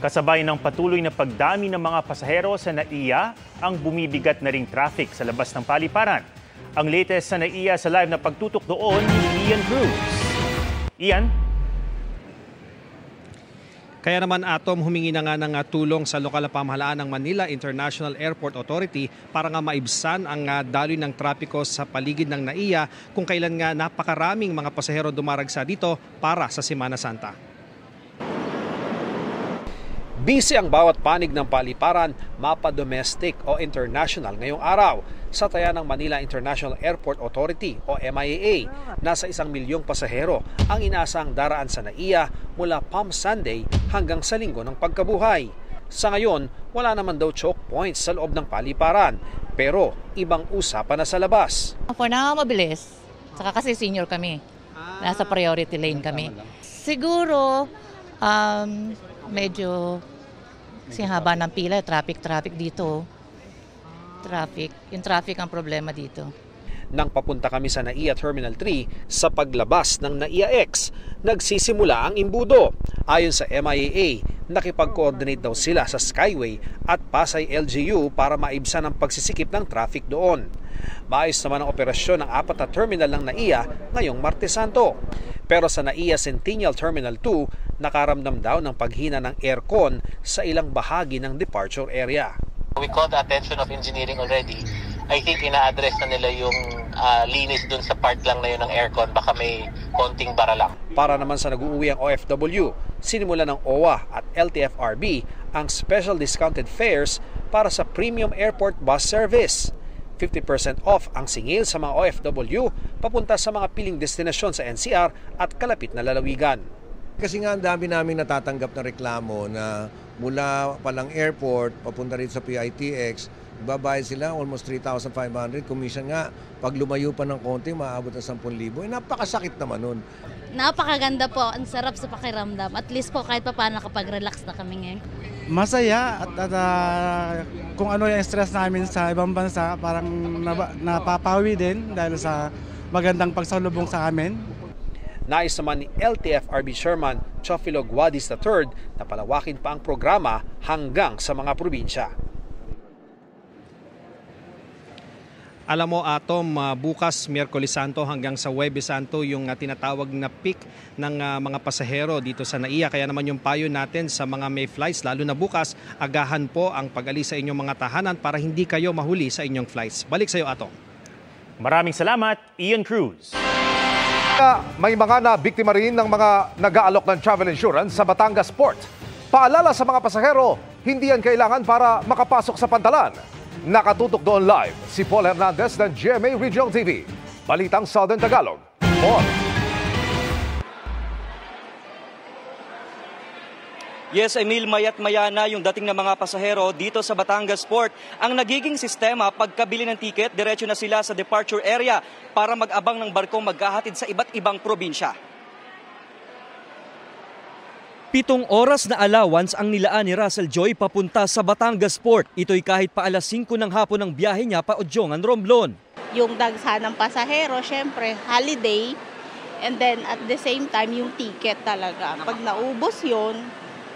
Kasabay ng patuloy na pagdami ng mga pasahero sa NAIA, ang bumibigat na ring traffic sa labas ng paliparan. Ang latest sa NAIA sa live na pagtutok doon ni Ian Cruz. Ian? Kaya naman Atom, humingi na nga ng tulong sa lokal na pamahalaan ng Manila International Airport Authority para nga maibsan ang daloy ng trapiko sa paligid ng NAIA kung kailan nga napakaraming mga pasahero dumaragsa dito para sa Semana Santa. Busy ang bawat panig ng paliparan, mapa domestic o international ngayong araw. Sa taya ng Manila International Airport Authority o MIAA, nasa 1 milyong pasahero ang inaasang daraan sa NAIA mula Palm Sunday hanggang sa linggo ng pagkabuhay. Sa ngayon, wala naman daw choke points sa loob ng paliparan, pero ibang usapan na sa labas. For now, mabilis. Saka kasi senior kami. Nasa priority lane kami. Siguro, medyo kasi haba ng pila, traffic dito. Yung traffic ang problema dito. Nang papunta kami sa NAIA Terminal 3, sa paglabas ng NAIA X, nagsisimula ang imbudo. Ayon sa MIAA, nakipag-coordinate daw sila sa Skyway at Pasay LGU para maibsan ang pagsisikip ng traffic doon. Maayos naman ang operasyon ng 4 na terminal ng NAIA ngayong Martes Santo. Pero sa NAIA Centennial Terminal 2, nakaramdam daw ng paghina ng aircon sa ilang bahagi ng departure area. We call the attention of engineering already. I think ina-address na nila yung linis dun sa part lang na yun ng aircon. Baka may konting bara lang. Para naman sa nag-uuwi ang OFW, sinimula ng OWA at LTFRB ang special discounted fares para sa premium airport bus service. 50% off ang singil sa mga OFW papunta sa mga piling destinasyon sa NCR at kalapit na lalawigan. Kasi nga ang dami namin natatanggap na reklamo na mula palang airport papunta rin sa PITX, babayad sila almost 3,500. Commission nga, pag lumayo pa ng konti, maabot na 10,000. Napakasakit naman nun. Napakaganda po, ang sarap sa pakiramdam. At least po kahit pa paano nakapag-relax na kami ngayon. Masaya at kung ano yung stress namin sa ibang bansa, parang napapawi din dahil sa magandang pagsalubong sa amin. Nais naman ni LTFRB Chairman Chofilo Guadis III na palawakin pa ang programa hanggang sa mga probinsya. Alam mo Atom, bukas Miyerkules Santo hanggang sa Huwebes Santo yung tinatawag na peak ng mga pasahero dito sa NAIA. Kaya naman yung payo natin sa mga may flights, lalo na bukas, agahan po ang pag-alis sa inyong mga tahanan para hindi kayo mahuli sa inyong flights. Balik sa iyo Atom. Maraming salamat, Ian Cruz. May mga nabiktima rin ng mga nag-aalok ng travel insurance sa Batangas Port. Paalala sa mga pasahero, hindi yan kailangan para makapasok sa pantalan. Nakatutok doon live si Paul Hernandez ng GMA Regional TV. Balitang Southern Tagalog. Paul. Yes, Emil, mayat-maya na yung dating ng mga pasahero dito sa Batangas Port. Ang nagiging sistema, pagkabili ng tiket, diretso na sila sa departure area para mag-abang ng barkong maghahatid sa iba't ibang probinsya. 7 oras na allowance ang nilaan ni Russell Joy papunta sa Batangas Port. Ito'y kahit pa alas 5 ng hapon ng biyahe niya pa Odjongan, Romblon. Yung dagsa ng pasahero, syempre, holiday. And then at the same time, yung ticket talaga. Pag naubos yun,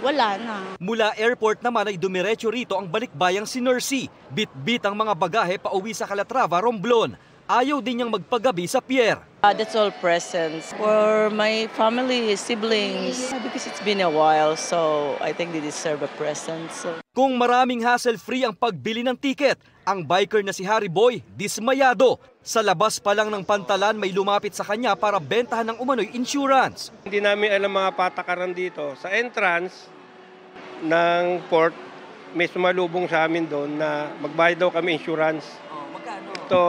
wala na. Mula airport naman ay dumiretso rito ang balikbayang si Nursey. Bit-bit ang mga bagahe pauwi sa Calatrava, Romblon. Ayaw din niyang magpagabi sa pier. That's all presents for my family, siblings. Because it's been a while, so I think they deserve a present. So. Kung maraming hassle-free ang pagbili ng tiket, ang biker na si Harry Boy, dismayado. Sa labas pa lang ng pantalan, may lumapit sa kanya para bentahan ng umano'y insurance. Hindi namin alam mga patakaran dito. Sa entrance ng port, may sumalubong sa amin doon na magbayad daw kami insurance. Magkano? Ito,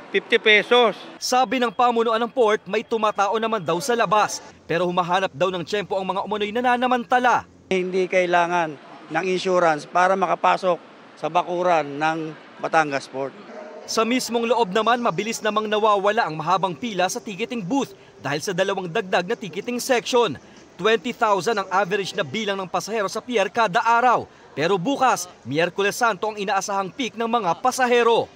50 pesos. Sabi ng pamunuan ng port, may tumatao naman daw sa labas. Pero humahanap daw ng tiyempo ang mga umano'y nananamantala. Hindi kailangan ng insurance para makapasok sa bakuran ng Batangas Port. Sa mismong loob naman, mabilis namang nawawala ang mahabang pila sa ticketing booth dahil sa 2 dagdag na ticketing section. 20,000 ang average na bilang ng pasahero sa pier kada araw. Pero bukas, Miyerkules Santo ang inaasahang peak ng mga pasahero.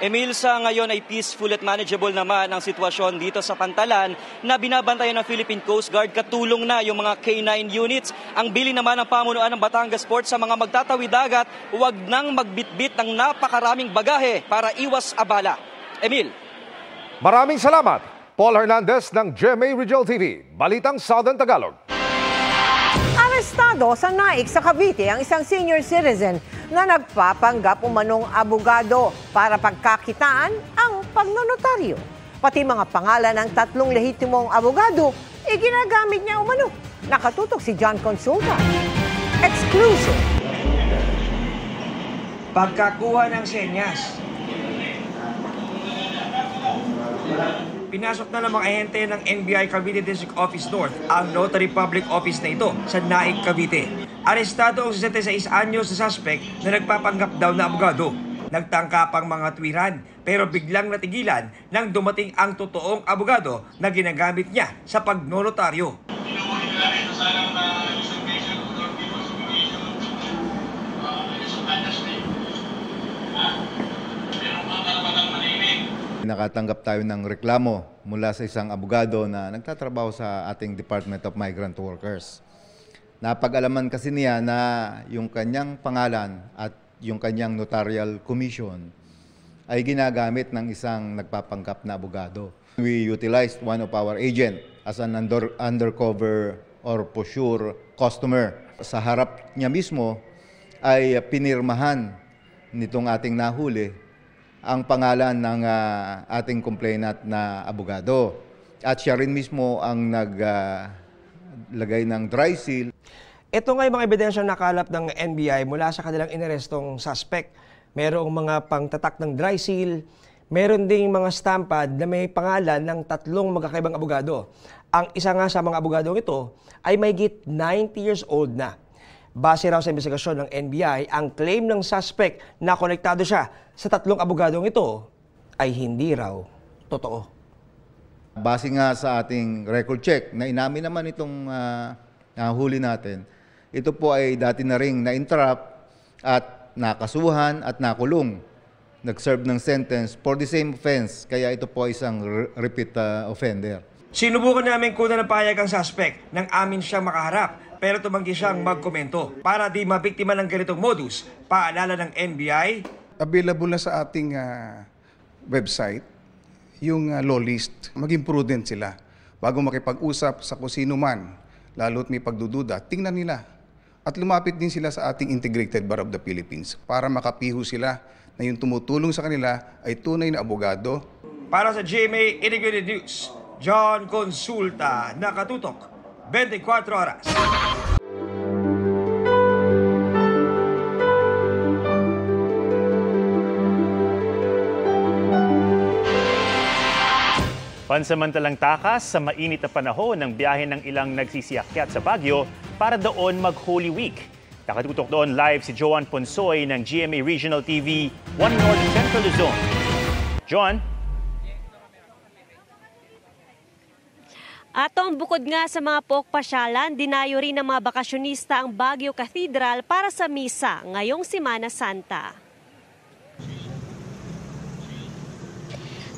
Emil, sa ngayon ay peaceful at manageable naman ang sitwasyon dito sa Pantalan na binabantayan ng Philippine Coast Guard. Katulong na yung mga K9 units. Ang bili naman ng pamunuan ng Batangas Port sa mga magtatawid dagat, huwag nang magbitbit ng napakaraming bagahe para iwas abala. Emil. Maraming salamat, Paul Hernandez ng GMA Regional TV, Balitang Southern Tagalog. Arestado sa Naik sa Cavite ang isang senior citizen na nagpapanggap umanong abogado para pagkakitaan ang pagnonotaryo. Pati mga pangalan ng 3 lehitimong abogado, ginagamit niya umano. Nakatutok si John Consulta. Exclusive. Pagkakuha ng senyas. Pinasok na ng mga ahente ng NBI Cavite District Office North ang Notary Public Office na ito sa Naik, Cavite. Arestado ang 76 anyos na suspect na nagpapanggap daw na abogado. Nagtangka pang mga tuwiran pero biglang natigilan nang dumating ang totoong abogado na ginagamit niya sa pagnonotaryo. Nakatanggap tayo ng reklamo mula sa isang abogado na nagtatrabaho sa ating Department of Migrant Workers. Napag-alaman kasi niya na yung kanyang pangalan at yung kanyang notarial commission ay ginagamit ng isang nagpapanggap na abogado. We utilized one of our agent as an undercover or posture customer. Sa harap niya mismo ay pinirmahan nitong ating nahuli ang pangalan ng ating complainant na abogado. At siya rin mismo ang naglagay ng dry seal. Ito nga yung mga ebidensyang nakalap ng NBI mula sa kanilang inarestong suspect. Merong mga pangtatak ng dry seal, meron ding mga stampad na may pangalan ng 3 magkakaibang abogado. Ang isa nga sa mga abogadong ito ay mahigit 90 years old na. Base raw sa investigasyon ng NBI, ang claim ng suspect na konektado siya sa 3 abogadong ito ay hindi raw totoo. Base nga sa ating record check na inamin naman itong huli natin, ito po ay dati na ring na-entrap at nakasuhan at nakulong. Nag-serve ng sentence for the same offense, kaya ito po ay isang repeat offender. Sinubukan namin kunan ng pahayag ang suspect nang amin siyang makaharap pero tumanggi siyang magkomento. Para di mabiktima ng ganitong modus, paalala ng NBI. Available na sa ating website yung law list. Maging prudent sila. Bago makipag-usap sa kung sino man, lalo't may pagdududa, tingnan nila. At lumapit din sila sa ating Integrated Bar of the Philippines para makapiho sila na yung tumutulong sa kanila ay tunay na abogado. Para sa GMA Integrated News, John Consulta, nakatutok, 24 oras. Pansamantalang takas sa mainit na panahon ng biyahe ng ilang nagsisiakyat sa Baguio para doon mag-Holy Week. Nakatutok doon live si Joan Ponsoy ng GMA Regional TV, 1 North Central Luzon. Joan? Atong bukod nga sa mga pokpasyalan, dinayo rin ng mga bakasyonista ang Baguio Cathedral para sa misa ngayong Semana Santa.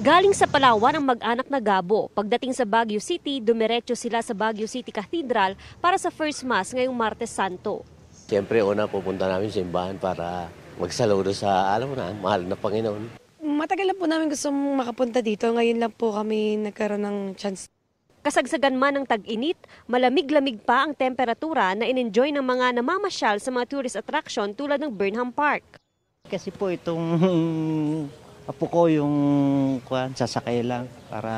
Galing sa Palawan ang mag-anak na Gabo. Pagdating sa Baguio City, dumiretso sila sa Baguio City Cathedral para sa First Mass ngayong Martes Santo. Siyempre, una pupunta namin sa simbahan para magsaludo sa, alam mo na, mahal na Panginoon. Matagal na po namin gusto makapunta dito. Ngayon lang po kami nagkaroon ng chance. Kasagsagan man ng tag-init, malamig-lamig pa ang temperatura na in-enjoy ng mga namamasyal sa mga tourist attraction tulad ng Burnham Park. Kasi po itong apo ko yung sasakay lang para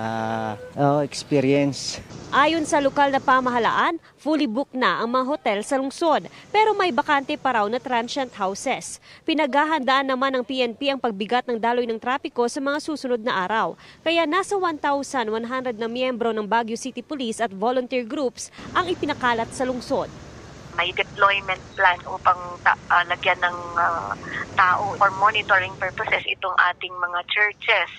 experience. Ayon sa lokal na pamahalaan, fully booked na ang mga hotel sa lungsod pero may bakante pa raw na transient houses. Pinaghahandaan naman ng PNP ang pagbigat ng daloy ng trapiko sa mga susunod na araw. Kaya nasa 1,100 na miyembro ng Baguio City Police at volunteer groups ang ipinakalat sa lungsod. May deployment plan upang lagyan ng tao for monitoring purposes itong ating mga churches,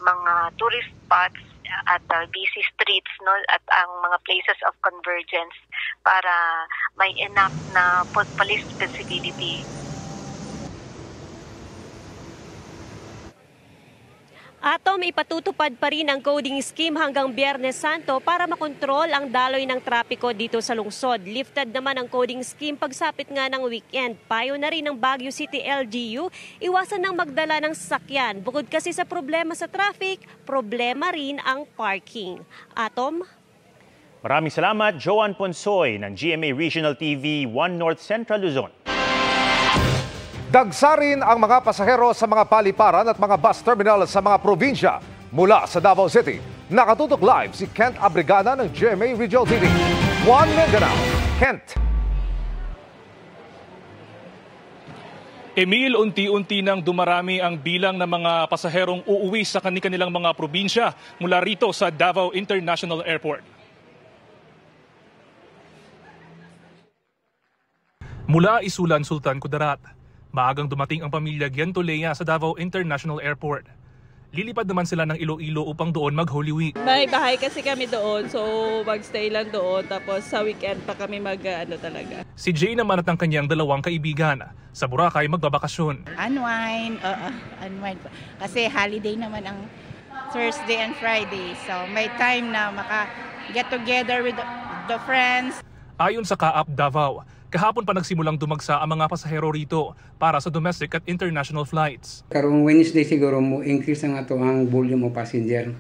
mga tourist spots at busy streets, no, at ang mga places of convergence para may enough na police visibility. Atom, ipatutupad pa rin ang coding scheme hanggang Biyernes Santo para makontrol ang daloy ng trapiko dito sa lungsod. Lifted naman ang coding scheme pagsapit nga ng weekend. Payo na rin ng Baguio City LGU, iwasan ng magdala ng sasakyan. Bukod kasi sa problema sa traffic, problema rin ang parking. Atom? Maraming salamat, Joan Ponsoy ng GMA Regional TV 1 North Central Luzon. Dagsarin ang mga pasahero sa mga paliparan at mga bus terminal sa mga probinsya mula sa Davao City. Nakatutok live si Kent Abrigana ng GMA Regional TV. 1 Mindanao, Kent. Emil, unti-unti nang dumarami ang bilang ng mga pasaherong uuwi sa kanilang mga probinsya mula rito sa Davao International Airport. Mula Isulan, Sultan Kudarat, maagang dumating ang pamilya Giantolea sa Davao International Airport. Lilipad naman sila ng Iloilo upang doon mag-Holy Week. May bahay kasi kami doon, so magstay lang doon. Tapos sa weekend pa kami talaga. Si Jay naman at ang kanyang dalawang kaibigan sa Boracay magbabakasyon. Unwind po. Kasi holiday naman ang Thursday and Friday. So may time na maka-get together with the friends. Ayon sa Kaap Davao, kahapon pa nagsimulang dumagsa ang mga pasahero rito para sa domestic at international flights. Karong Wednesday siguro mo increase ang ato ang volume of passenger.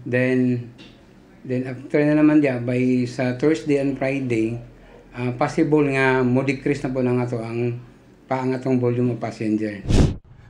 Then after na naman dia by sa Thursday and Friday, possible nga mo decrease na po ng ato ang paangatong volume of passenger.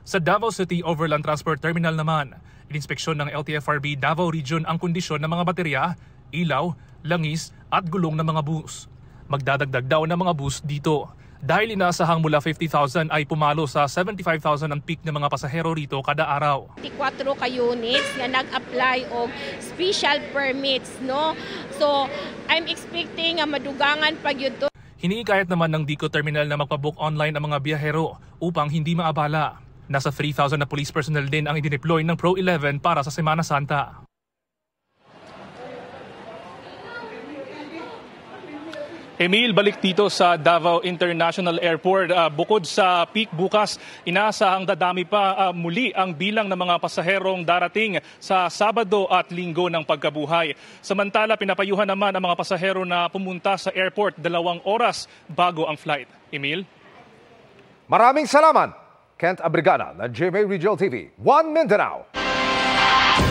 Sa Davao City Overland Transport Terminal naman, ininspeksyon ng LTFRB Davao Region ang kondisyon ng mga baterya, ilaw, langis at gulong ng mga bus. Magdadagdag daw ng mga bus dito. Dahil inaasahang mula 50,000 ay pumalo sa 75,000 ang peak ng mga pasahero rito kada araw. 4 ka units na nag-apply og special permits, no? So, I'm expecting nga madugangan pag yun to. Hiniikayat naman ng DICO Terminal na magpabook online ang mga biyahero upang hindi maabala. Nasa 3,000 na police personnel din ang idineploy ng Pro 11 para sa Semana Santa. Emil, balik dito sa Davao International Airport. Bukod sa peak bukas, inaasahang dadami pa muli ang bilang ng mga pasaherong darating sa Sabado at Linggo ng pagkabuhay. Samantala, pinapayuhan naman ang mga pasahero na pumunta sa airport 2 oras bago ang flight. Emil? Maraming salamat, Kent Abrigana ng GMA Regional TV 1 Mindanao.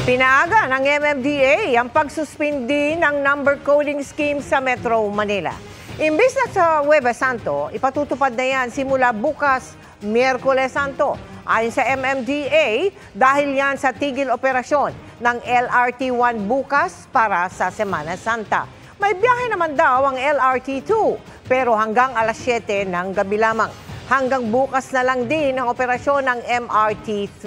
Pinaaga ng MMDA ang pagsuspindi ng number coding scheme sa Metro Manila. Imbis na sa Huwebes Santo, ipatutupad na yan simula bukas, Miyerkules Santo. Ayon sa MMDA, dahil yan sa tigil operasyon ng LRT-1 bukas para sa Semana Santa. May biyahe naman daw ang LRT-2, pero hanggang alas 7 ng gabi lamang. Hanggang bukas na lang din ang operasyon ng MRT-3.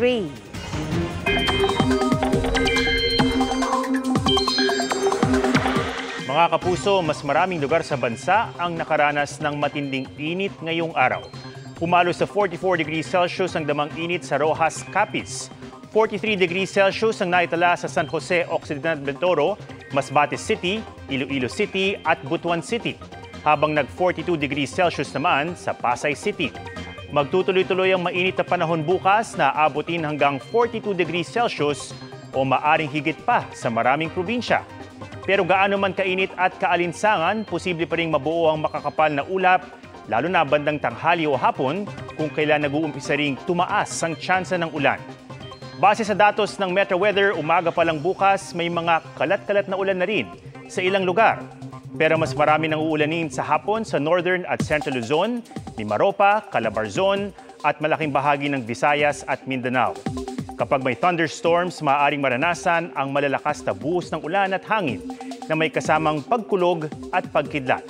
Mga kapuso, mas maraming lugar sa bansa ang nakaranas ng matinding init ngayong araw. Pumalo sa 44 degrees Celsius ang damang init sa Rojas, Capiz. 43 degrees Celsius ang naitala sa San Jose, Occidental Mindoro, Masbate City, Iloilo City at Butuan City. Habang nag-42 degrees Celsius naman sa Pasay City. Magtutuloy-tuloy ang mainit na panahon bukas na abutin hanggang 42 degrees Celsius o maaring higit pa sa maraming probinsya. Pero gaano man kainit at kaalinsangan, posible pa ring mabuo ang makakapal na ulap, lalo na bandang tanghali o hapon kung kailan nag-uumpisa ring tumaas ang tsansa ng ulan. Base sa datos ng Metro Weather, umaga pa lang bukas may mga kalat-kalat na ulan na rin sa ilang lugar. Pero mas marami nang uulanin sa hapon sa Northern at Central Luzon, Mimaropa, Calabarzon at malaking bahagi ng Visayas at Mindanao. Kapag may thunderstorms, maaaring maranasan ang malalakas na buhos ng ulan at hangin na may kasamang pagkulog at pagkidlat.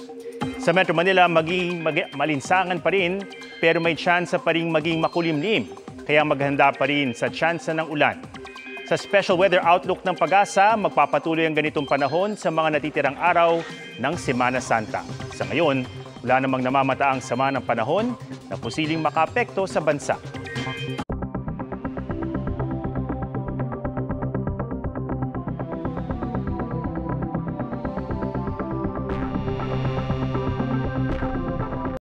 Sa Metro Manila, maging malinsangan pa rin pero may tsansa pa rin maging makulimlim, kaya maghanda pa rin sa tsansa ng ulan. Sa Special Weather Outlook ng Pag-asa, magpapatuloy ang ganitong panahon sa mga natitirang araw ng Semana Santa. Sa ngayon, wala namang namamataang sama ng panahon na posibleng makaapekto sa bansa.